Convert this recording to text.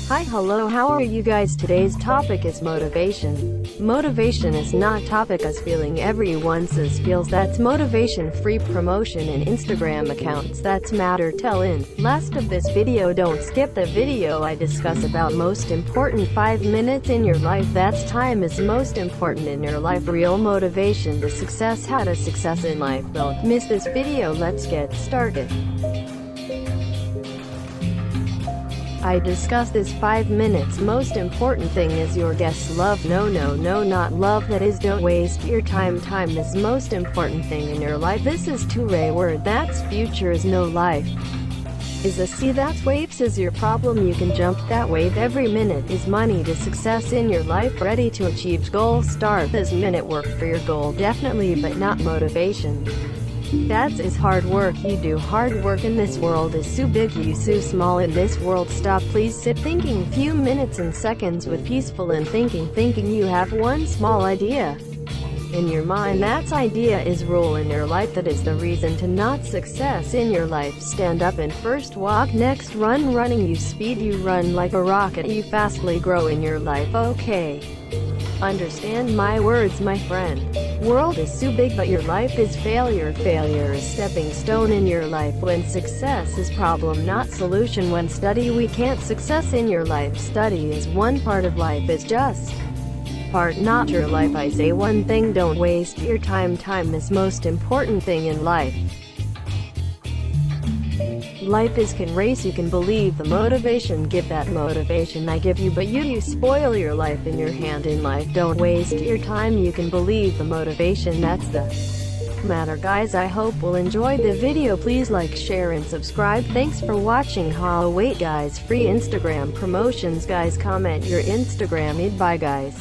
Hi, hello, how are you guys? Today's topic is motivation. Motivation is not topic as feeling everyone says feels. That's motivation. Free promotion in Instagram accounts that's matter. Tell in last of this video. Don't skip the video. I discuss about most important 5 minutes in your life. That's time is most important in your life. Real motivation to success. How to success in life. Don't miss this video. Let's get started. I discuss this 5 minutes. Most important thing is your guess. Love. No, not love. That is, don't waste your time. Time is most important thing in your life. This is two-way word. That's future is no life. Is a sea that's waves is your problem. You can jump that wave. Every minute is money to success in your life. Ready to achieve goal. Start this minute. Work for your goal. Definitely, but not motivation. That is hard work. You do hard work in this world is so big, you so small in this world. Stop, please sit thinking few minutes and seconds with peaceful and thinking you have one small idea in your mind. That idea is rule in your life. That is the reason to not success in your life. Stand up and first walk, next run. Running you speed, you run like a rocket, you fastly grow in your life. Okay, understand my words, my friend. World is so big, but your life is failure. Failure is stepping stone in your life. When success is problem, not solution. When study we can't success in your life. Study is one part of life, is just part, not your life. I say one thing, don't waste your time. Time is most important thing in life. Life is can race, you can believe the motivation. Give that motivation I give you, but you spoil your life in your hand in life. Don't waste your time, you can believe the motivation. That's the matter, guys. I hope we'll enjoy the video. Please like, share and subscribe. Thanks for watching. Wait guys, free Instagram promotions guys. Comment your Instagram. Bye guys.